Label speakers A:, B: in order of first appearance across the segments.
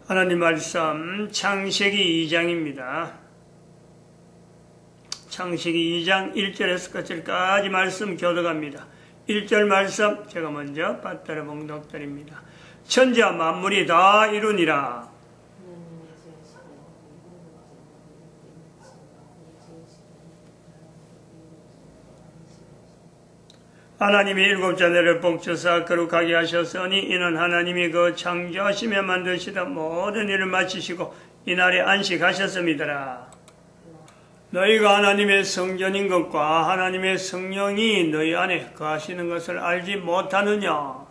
A: 하나님 말씀 창세기 2장입니다. 창세기 2장 1절에서 끝절까지 말씀 교독합니다. 1절 말씀 제가 먼저 받들어 봉독드립니다. 천지와 만물이 다 이루니라. 하나님이 일곱 자녀를 복주사 거룩하게 하셨으니 이는 하나님이 그 창조하시며 만드시던 모든 일을 마치시고 이날에 안식하셨음이더라. 너희가 하나님의 성전인 것과 하나님의 성령이 너희 안에 거하시는 것을 알지 못하느냐.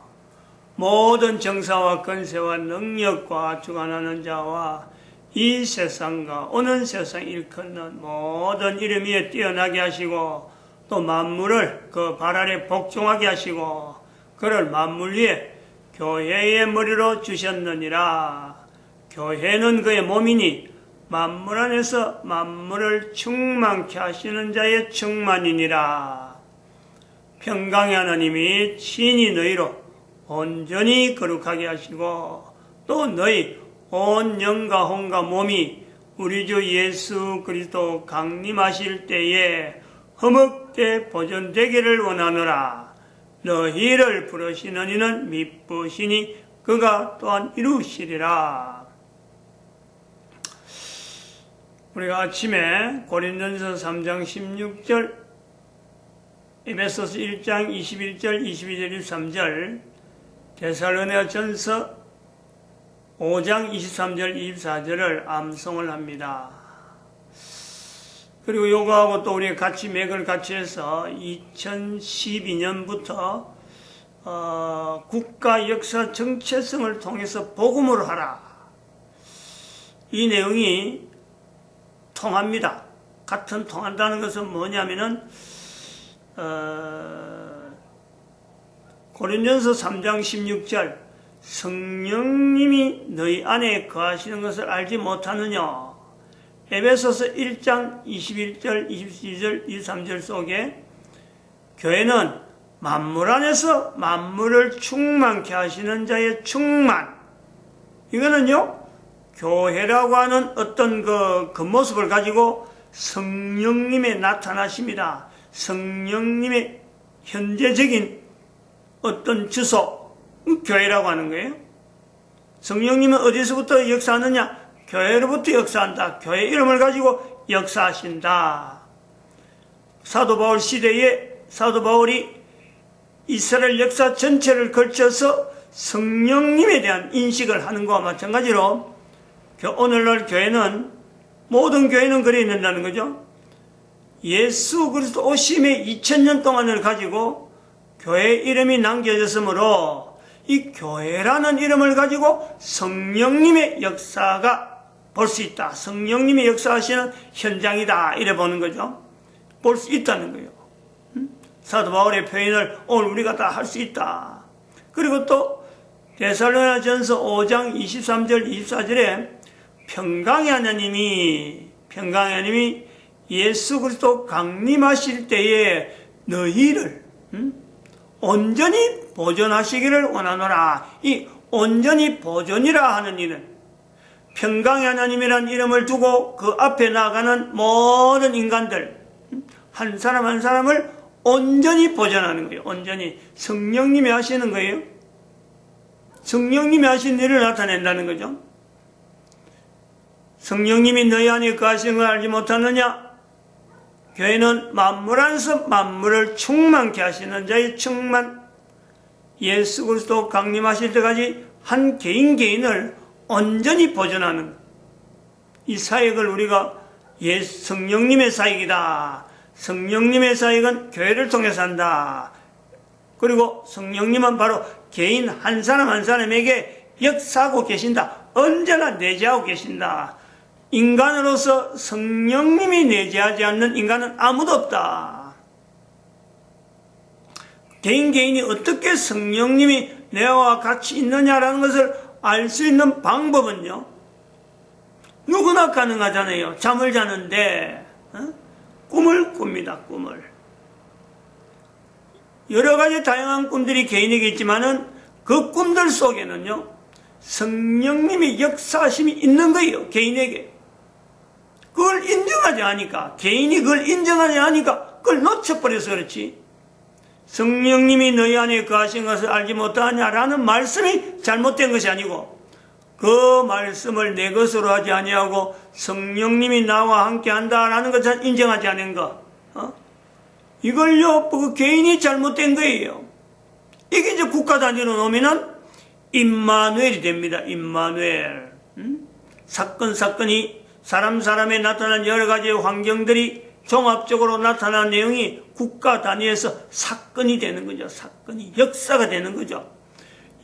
A: 모든 정사와 권세와 능력과 주관하는 자와 이 세상과 오는 세상 일컫는 모든 이름 위에 뛰어나게 하시고 또 만물을 그 발 아래 복종하게 하시고 그를 만물 위에 교회의 머리로 주셨느니라. 교회는 그의 몸이니 만물 안에서 만물을 충만케 하시는 자의 충만이니라. 평강의 하나님이 친히 너희로 온전히 거룩하게 하시고 또 너희 온 영과 혼과 몸이 우리 주 예수 그리스도 강림하실 때에 허먹게 보존되기를 원하노라. 너희를 부르시는 이는 미쁘시니 그가 또한 이루시리라. 우리가 아침에 고린도전서 3장 16절, 에베소서 1장 21절, 22절, 23절, 데살로니가전서 5장 23절, 24절을 암송을 합니다. 그리고 요거하고 또 우리가 같이 맥을 같이 해서 2012년부터 국가 역사 정체성을 통해서 복음을 하라. 이 내용이 통합니다. 같은 통한다는 것은 뭐냐면은 고린도전서 3장 16절 성령님이 너희 안에 거하시는 것을 알지 못하느냐. 에베소서 1장 21절, 22절, 23절 속에 교회는 만물 안에서 만물을 충만케 하시는 자의 충만. 이거는요, 교회라고 하는 어떤 그 모습을 가지고 성령님의 나타나심이다. 성령님의 현재적인 어떤 주소, 교회라고 하는 거예요. 성령님은 어디서부터 역사하느냐? 교회로부터 역사한다. 교회 이름을 가지고 역사하신다. 사도 바울 시대에 사도 바울이 이스라엘 역사 전체를 걸쳐서 성령님에 대한 인식을 하는 것과 마찬가지로 오늘날 교회는 모든 교회는 그래 있는다는 거죠. 예수 그리스도 오심의 2000년 동안을 가지고 교회 이름이 남겨졌으므로 이 교회라는 이름을 가지고 성령님의 역사가 볼 수 있다. 성령님이 역사하시는 현장이다. 이래 보는 거죠. 볼 수 있다는 거예요. 사도 바울의 표현을 오늘 우리가 다 할 수 있다. 그리고 또 데살로니가전서 5장 23절 24절에 평강의 하나님이 예수 그리스도 강림하실 때에 너희를 온전히 보존하시기를 원하노라. 이 온전히 보존이라 하는 일은 평강의 하나님이라는 이름을 두고 그 앞에 나아가는 모든 인간들 한 사람 한 사람을 온전히 보존하는 거예요. 온전히 성령님이 하시는 거예요. 성령님이 하신 일을 나타낸다는 거죠. 성령님이 너희 안에 거하시는 걸 알지 못하느냐? 교회는 만물 안에서 만물을 충만케 하시는 자의 충만. 예수 그리스도 강림하실 때까지 한 개인 개인을 온전히 보존하는 이 사역을 우리가 성령님의 사역이다. 성령님의 사역은 교회를 통해서 한다. 그리고 성령님은 바로 개인 한 사람 한 사람에게 역사하고 계신다. 언제나 내재하고 계신다. 인간으로서 성령님이 내재하지 않는 인간은 아무도 없다. 개인이 어떻게 성령님이 내와 같이 있느냐라는 것을 알 수 있는 방법은요, 누구나 가능하잖아요. 잠을 자는데 꿈을 꿉니다. 꿈을. 여러 가지 다양한 꿈들이 개인에게 있지만은 그 꿈들 속에는요, 성령님의 역사심이 있는 거예요. 개인에게. 그걸 인정하지 않으니까, 개인이 그걸 인정하지 않으니까 그걸 놓쳐버려서 그렇지. 성령님이 너희 안에 거하신 것을 알지 못하냐라는 말씀이 잘못된 것이 아니고, 그 말씀을 내 것으로 하지 아니하고 성령님이 나와 함께 한다라는 것을 인정하지 않은 것, 이걸요, 그 개인이 잘못된 거예요. 이게 이제 국가 단위로 놓으면은 임마누엘이 됩니다. 임마누엘. 사건이 사람에 나타난 여러 가지의 환경들이 종합적으로 나타난 내용이 국가 단위에서 사건이 되는 거죠. 사건이 역사가 되는 거죠.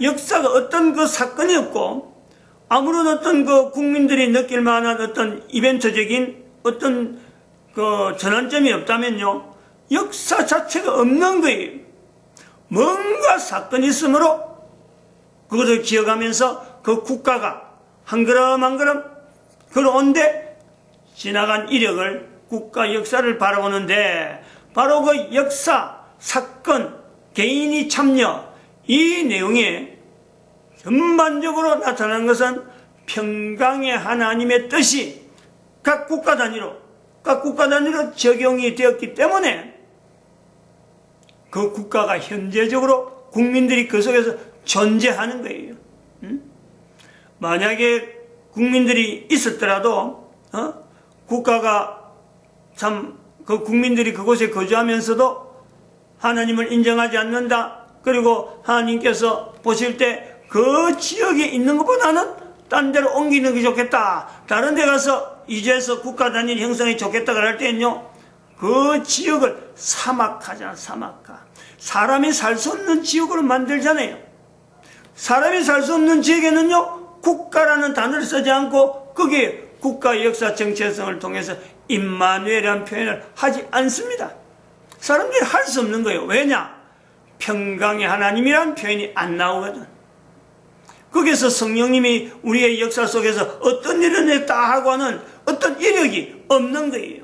A: 역사가 어떤 그 사건이 없고 아무런 어떤 그 국민들이 느낄 만한 어떤 이벤트적인 어떤 그 전환점이 없다면요, 역사 자체가 없는 거예요. 뭔가 사건이 있으므로 그것을 기억하면서 그 국가가 한 걸음 한 걸음 걸어온데 지나간 이력을, 국가 역사를 바라보는데, 바로 그 역사, 사건, 개인이 참여, 이 내용에 전반적으로 나타나는 것은 평강의 하나님의 뜻이 각 국가 단위로 적용이 되었기 때문에 그 국가가 현재적으로 국민들이 그 속에서 존재하는 거예요. 만약에 국민들이 있었더라도 국가가 참 그 국민들이 그곳에 거주하면서도 하나님을 인정하지 않는다. 그리고 하나님께서 보실 때 그 지역에 있는 것보다는 딴 데로 옮기는 게 좋겠다. 다른 데 가서 이제서 국가 단위 형성이 좋겠다 그럴 때는요, 그 지역을 사막화잖아. 사막화. 사람이 살 수 없는 지역으로 만들잖아요. 사람이 살 수 없는 지역에는요, 국가라는 단어를 쓰지 않고 거기에 국가의 역사 정체성을 통해서 임마누엘이라는 표현을 하지 않습니다. 사람들이 할 수 없는 거예요. 왜냐? 평강의 하나님이라는 표현이 안 나오거든. 거기서 성령님이 우리의 역사 속에서 어떤 일을 했다 하고 하는 어떤 이력이 없는 거예요.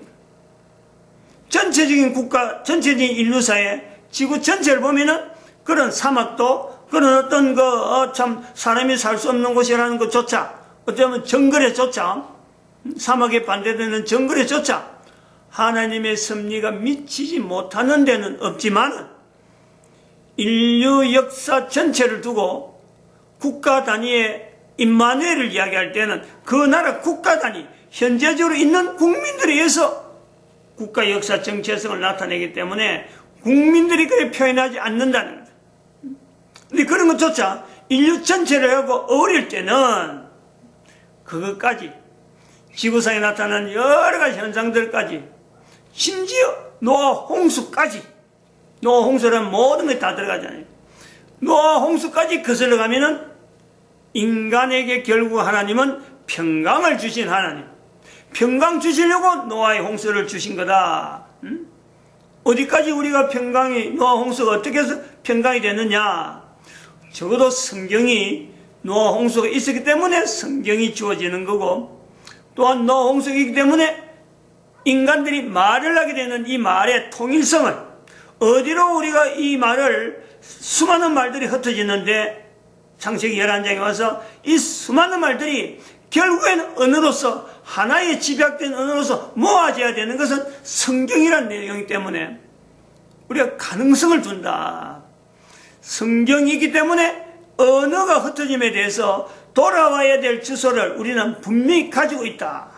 A: 전체적인 국가, 전체적인 인류사회, 지구 전체를 보면은 그런 사막도, 그런 어떤 참 사람이 살 수 없는 곳이라는 것조차, 어쩌면 정글에조차, 사막에 반대되는 정글에조차 하나님의 섭리가 미치지 못하는 데는 없지만, 인류 역사 전체를 두고 국가 단위의 임마누엘을 이야기할 때는 그 나라 국가 단위, 현재적으로 있는 국민들에 의해서 국가 역사 정체성을 나타내기 때문에 국민들이 그렇게 표현하지 않는다는 거죠. 근데 그런 것조차 인류 전체를 하고 어울릴 때는 그것까지, 지구상에 나타나는 여러 가지 현상들까지, 심지어 노아 홍수까지, 노아 홍수라는 모든 것이 다 들어가잖아요. 노아 홍수까지 거슬러 가면은 인간에게 결국 하나님은 평강을 주신 하나님, 평강 주시려고 노아의 홍수를 주신 거다. 어디까지 우리가 노아 홍수가 어떻게 해서 평강이 됐느냐? 적어도 성경이 노아 홍수가 있었기 때문에 성경이 주어지는 거고, 또한 노아 홍수가 있기 때문에 인간들이 말을 하게 되는 이 말의 통일성을, 어디로 우리가 이 말을, 수많은 말들이 흩어지는데 창세기 11장에 와서 이 수많은 말들이 결국에는 언어로서, 하나의 집약된 언어로서 모아져야 되는 것은 성경이라는 내용이기 때문에 우리가 가능성을 둔다. 성경이기 때문에 언어가 흩어짐에 대해서 돌아와야 될 주소를 우리는 분명히 가지고 있다.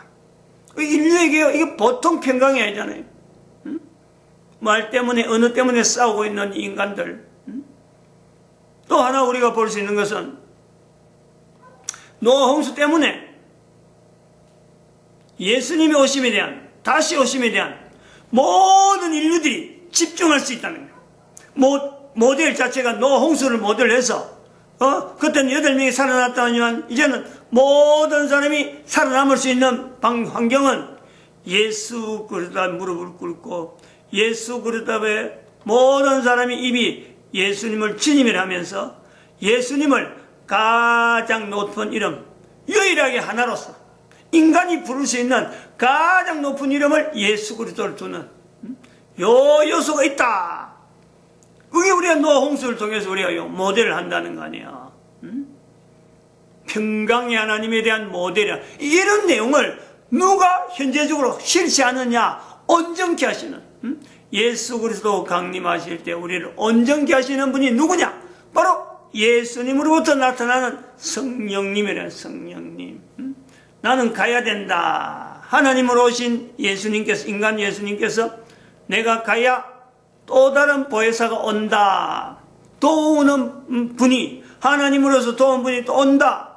A: 인류에게요, 이게 보통 평강이 아니잖아요. 말 때문에, 언어 때문에 싸우고 있는 인간들. 또 하나 우리가 볼 수 있는 것은 노아 홍수 때문에 예수님의 오심에 대한, 다시 오심에 대한 모든 인류들이 집중할 수 있다는 거예요. 모델 자체가 노아 홍수를 모델해서 그때는 8명이 살아났다지만 이제는 모든 사람이 살아남을 수 있는 환경은 예수 그리스도에 무릎을 꿇고 예수 그리스도에 모든 사람이 입이 예수님을 주님이라 하면서 예수님을 가장 높은 이름, 유일하게 하나로서 인간이 부를 수 있는 가장 높은 이름을 예수 그리스도를 두는 요 요소가 있다. 그게 우리가 노아 홍수를 통해서 우리가 모델을 한다는 거 아니야. 평강의 하나님에 대한 모델이야. 이런 내용을 누가 현재적으로 실시하느냐? 온전케 하시는, 예수 그리스도 강림하실 때 우리를 온전케 하시는 분이 누구냐? 바로 예수님으로부터 나타나는 성령님이래. 성령님. 나는 가야 된다. 하나님으로 오신 예수님께서, 인간 예수님께서 내가 가야 또 다른 보혜사가 온다. 도우는 분이, 하나님으로서 도운 분이 또 온다.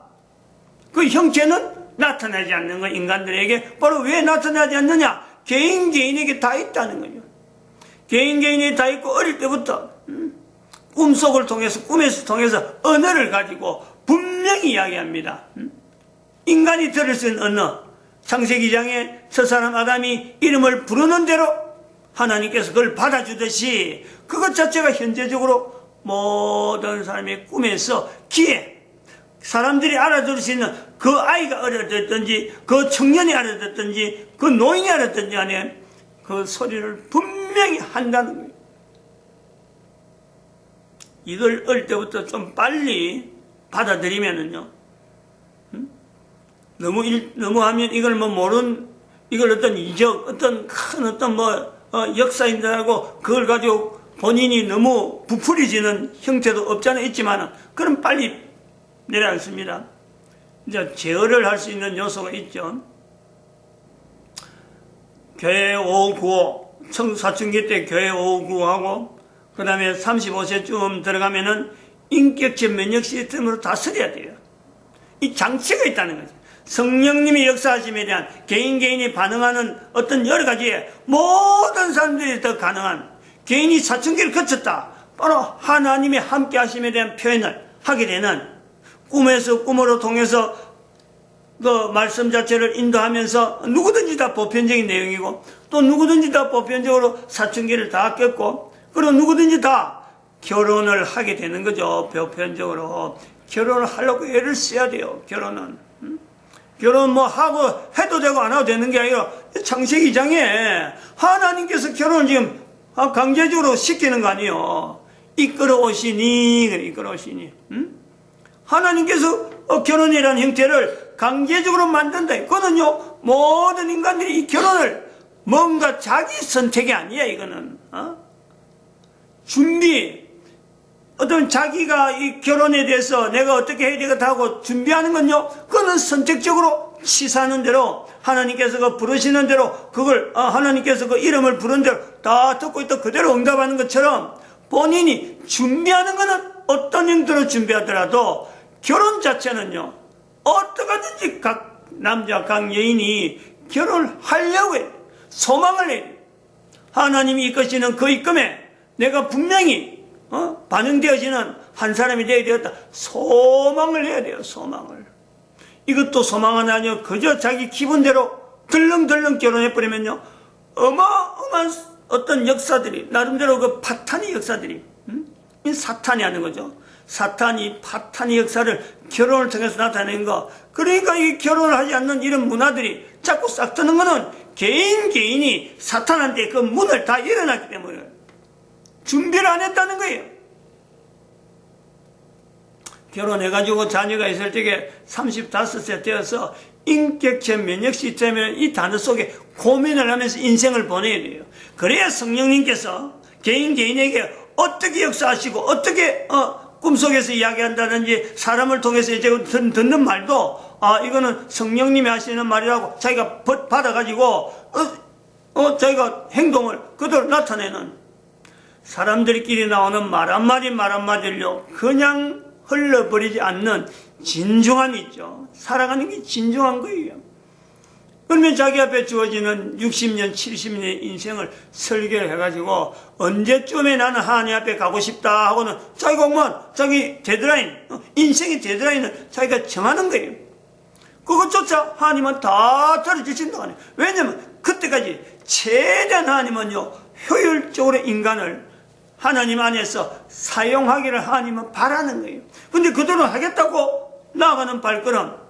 A: 그 형체는 나타나지 않는 거. 인간들에게 바로 왜 나타나지 않느냐? 개인 개인에게 다 있다는 거죠. 개인 개인이 다 있고, 어릴 때부터 꿈속을 통해서, 꿈에서 통해서 언어를 가지고 분명히 이야기합니다. 인간이 들을 수 있는 언어, 창세기 2장에 첫사람 아담이 이름을 부르는 대로 하나님께서 그걸 받아주듯이 그것 자체가 현재적으로 모든 사람의 꿈에서 귀에, 사람들이 알아들을 수 있는, 그 아이가 알아듣든지 그 청년이 알아듣든지 그 노인이 알아듣든지 안에 그 소리를 분명히 한다는 거예요. 이걸 어릴 때부터 좀 빨리 받아들이면은요, 너무 하면 이걸 이걸 어떤 이적, 어떤 큰 어떤 역사인 줄 알고 그걸 가지고 본인이 너무 부풀리지는 형태도 없잖아 있지만은, 그럼 빨리 내려앉습니다. 이제 제어를 할 수 있는 요소가 있죠. 교회 오후 구호, 사춘기 때 교회 오후 구호하고, 그 다음에 35세쯤 들어가면은 인격체 면역 시스템으로 다스려야 돼요. 이 장치가 있다는 거죠. 성령님의 역사하심에 대한 개인이 반응하는 어떤 여러 가지의 모든 사람들이 더 가능한, 개인이 사춘기를 거쳤다. 바로 하나님의 함께 하심에 대한 표현을 하게 되는, 꿈으로 통해서 그 말씀 자체를 인도하면서 누구든지 다 보편적인 내용이고, 또 누구든지 다 보편적으로 사춘기를 다 겪고, 그리고 누구든지 다 결혼을 하게 되는 거죠. 보편적으로 결혼을 하려고 애를 써야 돼요. 결혼은 결혼 하고 해도 되고 안 해도 되는 게 아니라, 창세기 2장에 하나님께서 결혼을 지금 강제적으로 시키는 거 아니에요. 이끌어 오시니. 하나님께서 결혼이라는 형태를 강제적으로 만든다. 그거는요, 모든 인간들이 이 결혼을 뭔가 자기 선택이 아니야. 이거는 준비, 어떤 자기가 이 결혼에 대해서 내가 어떻게 해야 되겠다 하고 준비하는 건요, 그거는 선택적으로 시사하는 대로, 하나님께서 그 부르시는 대로, 그걸 하나님께서 그 이름을 부른 대로 다 듣고 있다 그대로 응답하는 것처럼, 본인이 준비하는 거는 어떤 형태로 준비하더라도 결혼 자체는요, 어떻게든지 각 남자, 각 여인이 결혼을 하려고 해요. 소망을 해요. 하나님이 이끄시는 그 이끌에 내가 분명히 반응되어지는 한 사람이 되어야 되었다. 소망을 해야 돼요. 소망을. 이것도 소망은 아니요, 그저 자기 기분대로 덜렁덜렁 결혼해버리면요, 어마어마한 어떤 역사들이, 나름대로 그 파탄의 역사들이, 이 사탄이 하는 거죠. 파탄의 역사를 결혼을 통해서 나타내는 거. 그러니까 이 결혼을 하지 않는 이런 문화들이 자꾸 싹 트는 거는 개인이 사탄한테 그 문을 다 열어놨기 때문에 준비를 안 했다는 거예요. 결혼해가지고 자녀가 있을 때에 35세 되어서 인격체 면역 시스템이라는 이 단어 속에 고민을 하면서 인생을 보내야 돼요. 그래야 성령님께서 개인에게 어떻게 역사하시고, 어떻게 꿈속에서 이야기한다든지 사람을 통해서 이제 듣는 말도, 이거는 성령님이 하시는 말이라고 자기가 받아가지고 자기가 행동을 그대로 나타내는, 사람들끼리 나오는 말 한마디를요 그냥 흘러버리지 않는 진중함이 있죠. 살아가는 게 진중한 거예요. 그러면 자기 앞에 주어지는 60년, 70년의 인생을 설계를 해가지고 언제쯤에 나는 하나님 앞에 가고 싶다 하고는 자기 데드라인, 인생의 데드라인을 자기가 정하는 거예요. 그것조차 하나님은 다 들어주신다고 하네요. 왜냐면 그때까지 최대한 하나님은요, 효율적으로 인간을 하나님 안에서 사용하기를 하나님은 바라는 거예요. 근데 그대로 하겠다고 나아가는 발걸음,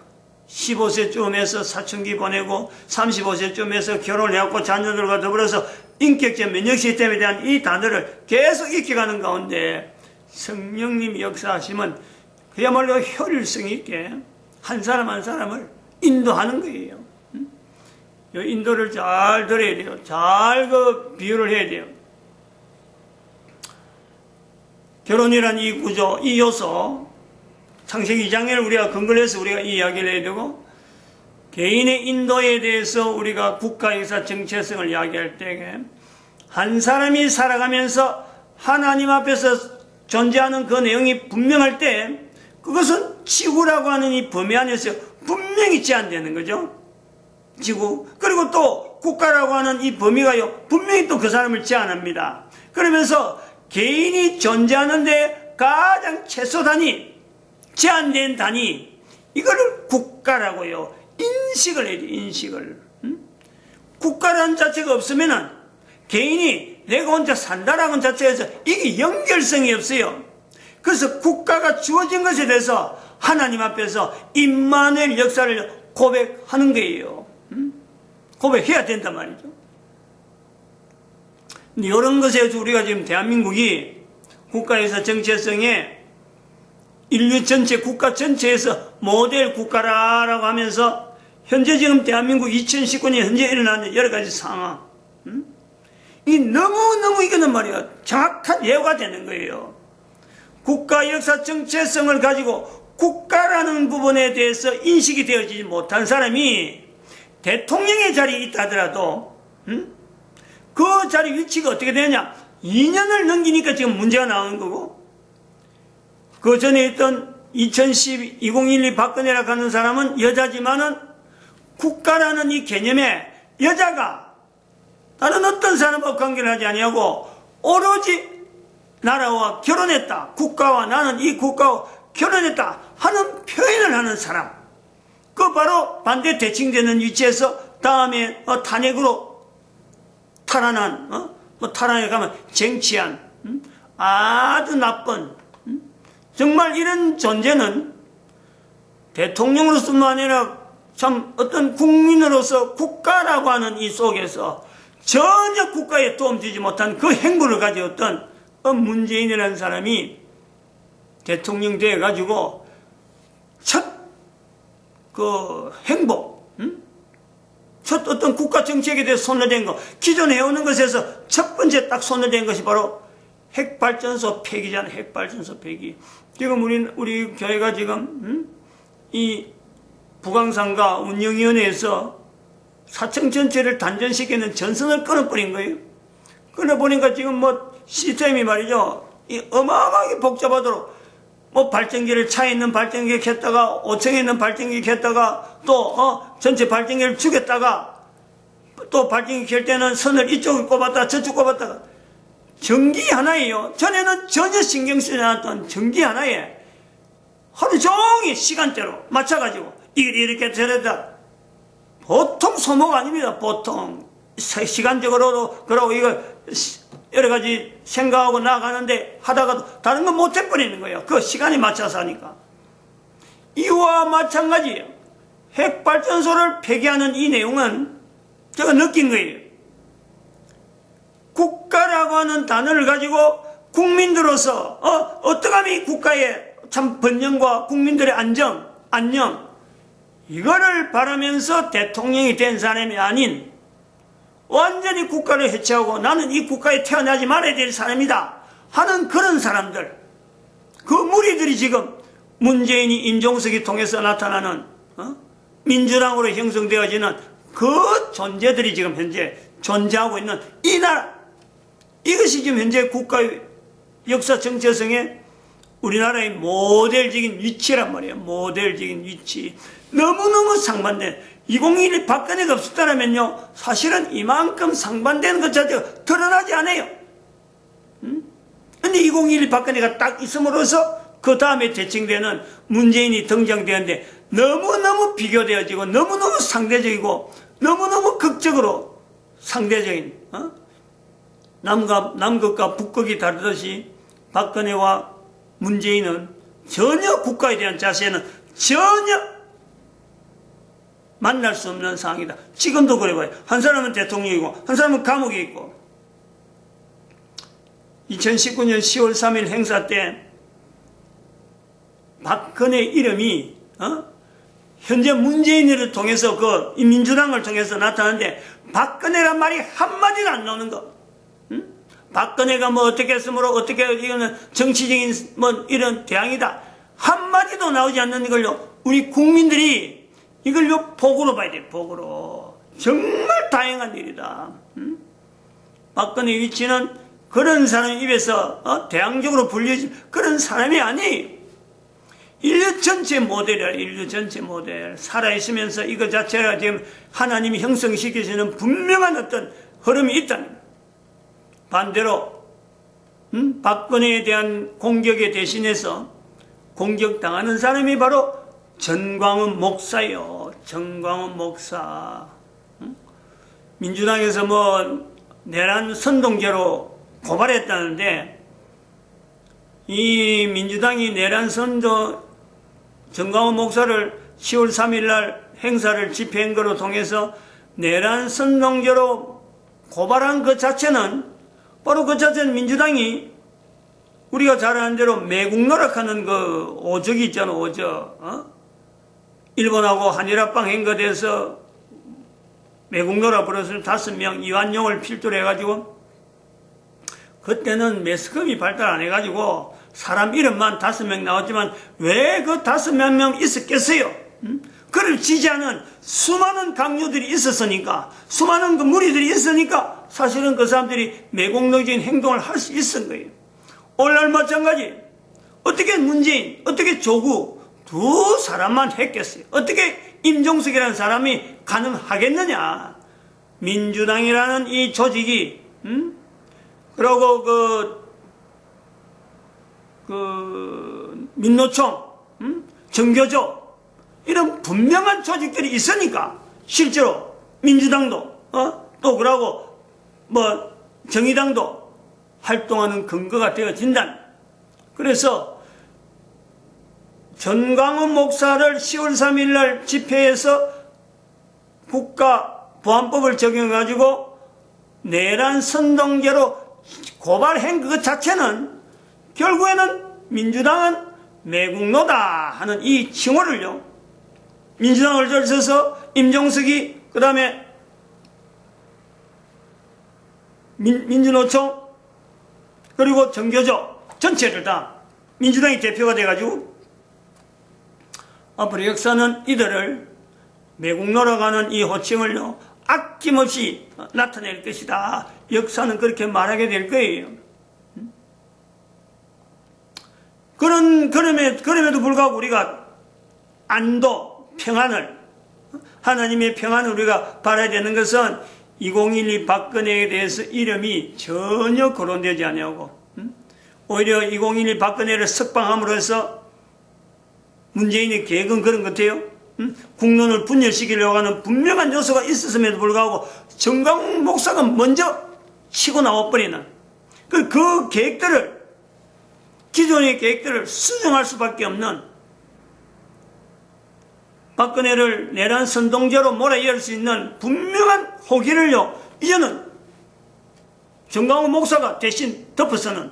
A: 15세쯤에서 사춘기 보내고 35세쯤에서 결혼을 해갖고 자녀들과 더불어서 인격적 면역 시스템에 대한 이 단어를 계속 익혀가는 가운데 성령님 역사하시면 그야말로 효율성 있게 한 사람 한 사람을 인도하는 거예요. 이 인도를 잘 들어야 돼요. 잘 비유를 해야 돼요. 결혼이란 이 구조, 이 요소, 창세기 2장을 우리가 근거를 해서 우리가 이 이야기를 해야 되고, 개인의 인도에 대해서 우리가 국가 역사 정체성을 이야기할 때, 한 사람이 살아가면서 하나님 앞에서 존재하는 그 내용이 분명할 때, 그것은 지구라고 하는 이 범위 안에서 분명히 제한되는 거죠. 지구. 그리고 또 국가라고 하는 이 범위가요, 분명히 또 그 사람을 제한합니다. 그러면서 개인이 존재하는데 가장 최소 단위, 제한된 단위, 이거를 국가라고요. 인식을 해야 돼, 인식을. 국가라는 자체가 없으면은 개인이 내가 혼자 산다라는 자체에서 이게 연결성이 없어요. 그래서 국가가 주어진 것에 대해서 하나님 앞에서 임마누엘 역사를 고백하는 거예요. 고백해야 된단 말이죠. 근데 이런 것에 우리가 지금 대한민국이 국가에서 정체성에 인류 전체, 국가 전체에서 모델 국가라고 하면서 현재 지금 대한민국 2019년 현재 일어나는 여러 가지 상황, 이 너무너무 이거는 말이야 정확한 예가 되는 거예요. 국가 역사 정체성을 가지고 국가라는 부분에 대해서 인식이 되어지지 못한 사람이 대통령의 자리에 있다 하더라도 그 자리 위치가 어떻게 되느냐, 2년을 넘기니까 지금 문제가 나오는 거고, 그 전에 있던 2012 박근혜라고 하는 사람은 여자지만은 국가라는 이 개념에 여자가 다른 어떤 사람하고 관계를 하지 아니하고 오로지 나라와 결혼했다, 국가와 나는 이 국가와 결혼했다 하는 표현을 하는 사람, 그 바로 반대 대칭되는 위치에서 다음에 탄핵으로 탈환한, 탈환에 가면 쟁취한, 아주 나쁜, 정말 이런 존재는 대통령으로서뿐만 아니라 참 어떤 국민으로서 국가라고 하는 이 속에서 전혀 국가에 도움되지 못한 그 행보를 가져왔던 문재인이라는 사람이 대통령 되어가지고 첫 그 행보, 첫 어떤 국가 정책에 대해서 손을 댄 거, 기존에 해오는 것에서 첫 번째 딱 손을 댄 것이 바로 핵발전소 폐기잖아요. 핵발전소 폐기. 지금 우리 교회가 지금 이 부강산과 운영위원회에서 사청 전체를 단전시키는 전선을 끊어버린 거예요. 끊어버리니까 지금 뭐 시스템이 말이죠, 이 어마어마하게 복잡하도록 뭐 발전기를 차에 있는 발전기를 켰다가 5층에 있는 발전기 켰다가 또 전체 발전기를 죽였다가 또 발전기 켤 때는 선을 이쪽을 꼽았다가 저쪽 꼽았다가, 전기 하나예요. 전에는 전혀 신경 쓰지 않았던 전기 하나에 하루 종일 시간대로 맞춰가지고 이렇게 저랬다. 보통 소모가 아닙니다. 보통 시간적으로도 그러고 이거 여러 가지 생각하고 나가는데 하다가도 다른 건 못 해버리는 거예요. 그 시간에 맞춰서 하니까. 이와 마찬가지예요. 핵발전소를 폐기하는 이 내용은 제가 느낀 거예요. 국가라고 하는 단어를 가지고 국민들로서 어떻게 하면 이 국가의 참 번영과 국민들의 안녕 이거를 바라면서 대통령이 된 사람이 아닌 완전히 국가를 해체하고 나는 이 국가에 태어나지 말아야 될 사람이다 하는 그런 사람들, 그 무리들이 지금 문재인이 임종석이 통해서 나타나는 민주당으로 형성되어지는 그 존재들이 지금 현재 존재하고 있는 이 나라, 이것이 지금 현재 국가의 역사 정체성의 우리나라의 모델적인 위치란 말이에요. 모델적인 위치. 너무너무 상반된, 2021 박근혜가 없었다면요 사실은 이만큼 상반되는 것 자체가 드러나지 않아요. 근데 2021 박근혜가 딱 있음으로써 그 다음에 대칭되는 문재인이 등장되었는데 너무너무 비교되어지고 너무너무 상대적이고 너무너무 극적으로 상대적인, 남극과 북극이 다르듯이 박근혜와 문재인은 전혀 국가에 대한 자세는 전혀 만날 수 없는 상황이다. 지금도 그래 봐요. 한 사람은 대통령이고 한 사람은 감옥에 있고. 2019년 10월 3일 행사 때 박근혜 이름이 현재 문재인을 통해서 이 민주당을 통해서 나타나는데 박근혜란 말이 한마디도 안 나오는 거. 응? 박근혜가 뭐 어떻게 했으므로 어떻게 이거는 정치적인 뭐 이런 대항이다. 한마디도 나오지 않는 걸요. 우리 국민들이 이걸요 복으로 봐야 돼. 복으로. 정말 다행한 일이다. 응? 박근혜 위치는 그런 사람 입에서 대항적으로 불려진 그런 사람이 아니. 인류 전체 모델이야. 인류 전체 모델. 살아있으면서 이거 자체가 지금 하나님이 형성시키시는 분명한 어떤 흐름이 있다는 거예요. 반대로 박근혜에 대한 공격에 대신해서 공격당하는 사람이 바로 전광훈 목사요. 전광훈 목사. 민주당에서 뭐 내란 선동죄로 고발했다는데 이 민주당이 내란 선동 전광훈 목사를 10월 3일 날 행사를 집행한 거로 통해서 내란 선동죄로 고발한 그 자체는 바로 그 자체는 민주당이 우리가 잘 아는 대로 매국 노력하는 그 오적이 있잖아. 오적. 일본하고 한일합방 행거돼서 매국 노력 벌어서 5명 이완용을 필두로 해가지고 그때는 매스컴이 발달 안 해가지고 사람 이름만 5명 나왔지만 왜 그 5명 있었겠어요? 그를 지지하는 수많은 강요들이 있었으니까 수많은 그 무리들이 있으니까 사실은 그 사람들이 매국노적인 행동을 할 수 있었던 거예요. 오늘날 마찬가지. 어떻게 문재인, 어떻게 조국 두 사람만 했겠어요? 어떻게 임종석이라는 사람이 가능하겠느냐? 민주당이라는 이 조직이 그리고 민노총, 정교조 이런 분명한 조직들이 있으니까 실제로 민주당도 또 그러고 뭐 정의당도 활동하는 근거가 되어진다. 그래서 전광훈 목사를 10월 3일 날 집회에서 국가보안법을 적용해가지고 내란 선동죄로 고발한 그 자체는 결국에는 민주당은 매국노다 하는 이 칭호를요. 민주당을 걸쳐서 임종석이 그 다음에 민주노총 그리고 정교조 전체를 다 민주당이 대표가 돼가지고 앞으로 역사는 이들을 매국노라고 하는 이 호칭을요 아낌없이 나타낼 것이다. 역사는 그렇게 말하게 될 거예요. 그럼에도 불구하고 우리가 안도, 평안을, 하나님의 평안을 우리가 바라야 되는 것은 2012 박근혜에 대해서 이름이 전혀 거론되지 않냐고. 오히려 2012 박근혜를 석방함으로 해서 문재인의 계획은 그런 것 같아요. 국론을 분열시키려고 하는 분명한 요소가 있었음에도 불구하고 전광훈 목사가 먼저 치고 나와버리는 그 계획들을 기존의 계획들을 수정할 수밖에 없는 박근혜를 내란 선동죄로 몰아넣을 수 있는 분명한 호기를요 이제는 전광훈 목사가 대신 덮어서는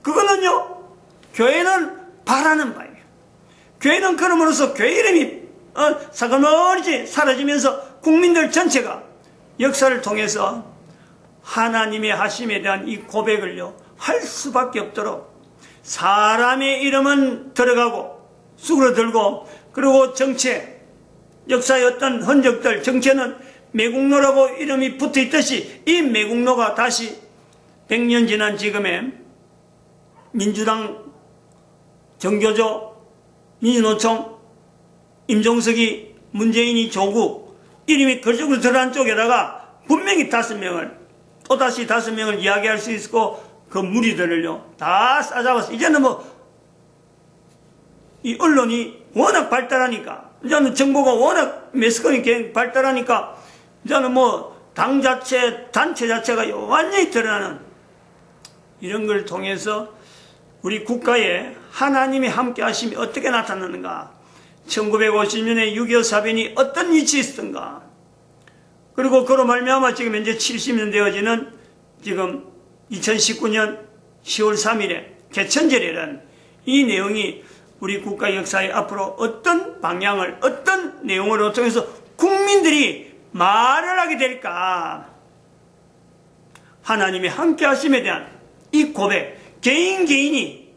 A: 그거는요 교회는 바라는 바예요. 교회는 그럼으로써 교회 이름이 사그머니 사라지면서 국민들 전체가 역사를 통해서 하나님의 하심에 대한 이 고백을요 할 수밖에 없도록 사람의 이름은 들어가고 수그러들고 그리고 정체 역사의 어떤 흔적들 정체는 매국노라고 이름이 붙어있듯이 이 매국노가 다시 100년 지난 지금의 민주당 정교조 민주노총 임종석이 문재인이 조국 이름이 그쪽으로 들어간 쪽에다가 분명히 5명을 또다시 5명을 이야기할 수 있고 그 무리들을요 다 싸잡아서 이제는 이 언론이 워낙 발달하니까 이제는 정보가 워낙 매스컴이 발달하니까 이제는 당 자체 단체 자체가 완전히 드러나는 이런 걸 통해서 우리 국가에 하나님이 함께 하심이 어떻게 나타나는가 1950년에 6.25 사변이 어떤 위치에 있었던가 그리고 그로 말미암아 지금 현재 70년 되어지는 지금 2019년 10월 3일에 개천절이라는 이 내용이 우리 국가 역사의 앞으로 어떤 방향을, 어떤 내용을 통해서 국민들이 말을 하게 될까? 하나님의 함께 하심에 대한 이 고백, 개인이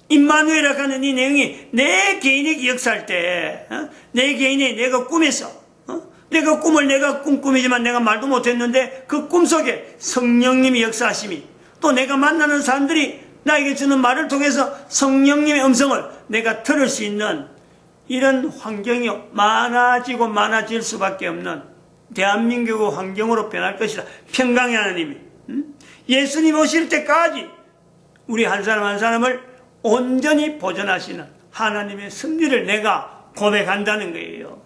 A: 임마누엘이라고 하는 이 내용이 내 개인에게 역사할 때, 내 개인이 내가 꿈에서, 내가 꿈을 내가 꿈꾸미지만 내가 말도 못했는데 그 꿈속에 성령님이 역사하심이, 또 내가 만나는 사람들이 나에게 주는 말을 통해서 성령님의 음성을 내가 들을 수 있는 이런 환경이 많아질 수밖에 없는 대한민국의 환경으로 변할 것이다. 평강의 하나님이 예수님 오실 때까지 우리 한 사람 한 사람을 온전히 보존하시는 하나님의 승리를 내가 고백한다는 거예요.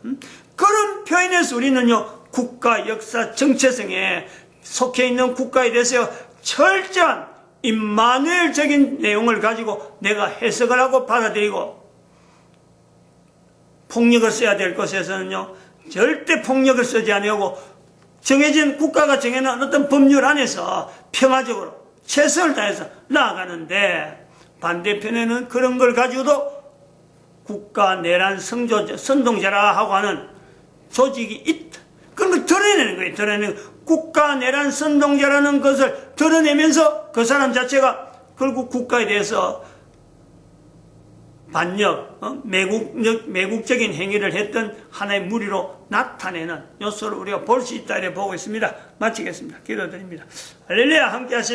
A: 그런 표현에서 우리는요, 국가 역사 정체성에 속해 있는 국가에 대해서 철저한 임마누엘적인 내용을 가지고 내가 해석을 하고 받아들이고, 폭력을 써야 될 것에서는요 절대 폭력을 쓰지 아니하고 정해진 국가가 정해놓은 어떤 법률 안에서 평화적으로 최선을 다해서 나아가는데, 반대편에는 그런 걸 가지고도 국가 내란 선동자라 하고 하는 조직이 있다. 그런 걸 드러내는 거예요. 드러내는 거예요. 국가 내란 선동자라는 것을 드러내면서 그 사람 자체가 결국 국가에 대해서 반역, 매국적인 행위를 했던 하나의 무리로 나타내는 요소를 우리가 볼 수 있다 이렇게 보고 있습니다. 마치겠습니다. 기도드립니다. 할렐루야. 함께 하시면